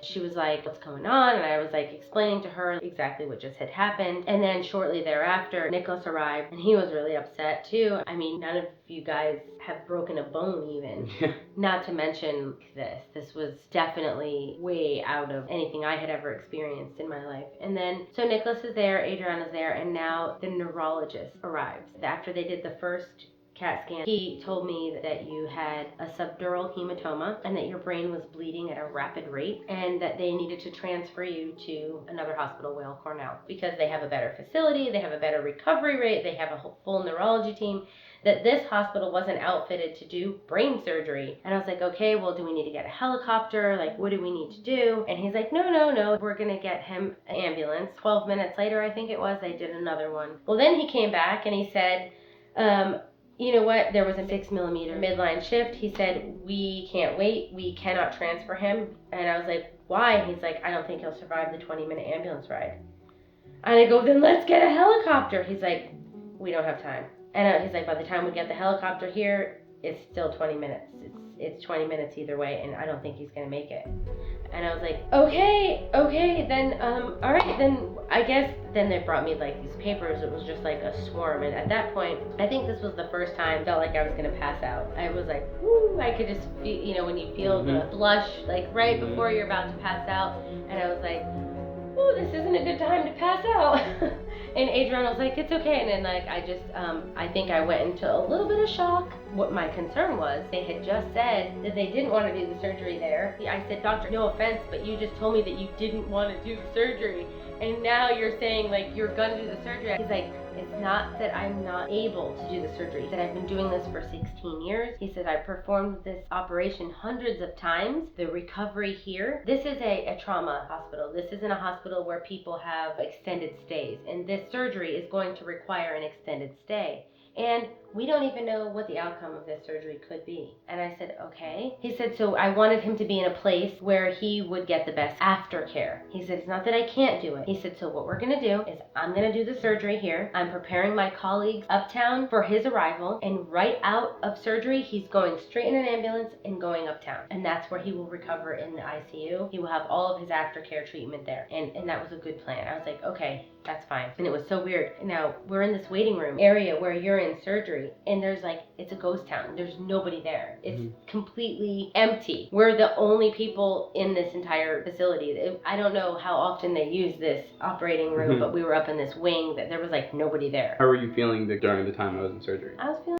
She was like, what's going on? And I was like explaining to her exactly what just had happened. And then shortly thereafter, Nicholas arrived and he was really upset too. I mean, none of you guys have broken a bone even. Not to mention this. This was definitely way out of anything I had ever experienced in my life. And then, so Nicholas is there, Adriana's there, and now the neurologist arrives. After they did the first CAT scan, he told me that you had a subdural hematoma and that your brain was bleeding at a rapid rate and that they needed to transfer you to another hospital, Weill Cornell, because they have a better facility, they have a better recovery rate, they have a full neurology team, that this hospital wasn't outfitted to do brain surgery. And I was like, okay, well, do we need to get a helicopter? Like, what do we need to do? And he's like, no, we're gonna get him an ambulance. 12 minutes later, I think it was, they did another one. Well, then he came back and he said, you know what, there was a 6mm midline shift. He said, we can't wait, we cannot transfer him. And I was like, why? He's like, I don't think he'll survive the 20-minute ambulance ride. And I go, then let's get a helicopter. He's like, we don't have time. And he's like, by the time we get the helicopter here, it's still 20 minutes. It's 20 minutes either way, and I don't think he's gonna make it. And I was like, okay, then, all right, then I guess, then they brought me like these papers. It was just like a swarm. And at that point, I think this was the first time I felt like I was gonna pass out. I was like, woo, I could just feel, you know, when you feel the blush, like right before you're about to pass out. And I was like, ooh, this isn't a good time to pass out. And Adriana was like, it's okay. And then like, I just, I think I went into a little bit of shock. What my concern was, they had just said that they didn't want to do the surgery there. I said, doctor, no offense, but you just told me that you didn't want to do the surgery. And now you're saying like, you're gonna do the surgery. He's like, it's not that I'm not able to do the surgery. He said, I've been doing this for 16 years. He said, I performed this operation hundreds of times. The recovery here, this is a trauma hospital. This isn't a hospital where people have extended stays. And this surgery is going to require an extended stay. And we don't even know what the outcome of this surgery could be. And I said, okay. He said, so I wanted him to be in a place where he would get the best aftercare. He said, it's not that I can't do it. He said, so what we're gonna do is I'm gonna do the surgery here. I'm preparing my colleagues uptown for his arrival. And right out of surgery, he's going straight in an ambulance and going uptown. And that's where he will recover in the ICU. He will have all of his aftercare treatment there. And that was a good plan. I was like, okay, that's fine. And it was so weird. Now, we're in this waiting room area where you're in surgery, and there's like, it's a ghost town. There's nobody there. It's completely empty. We're the only people in this entire facility. I don't know how often they use this operating room, but we were up in this wing that there was like nobody there. How were you feeling during the time I was in surgery? I was feeling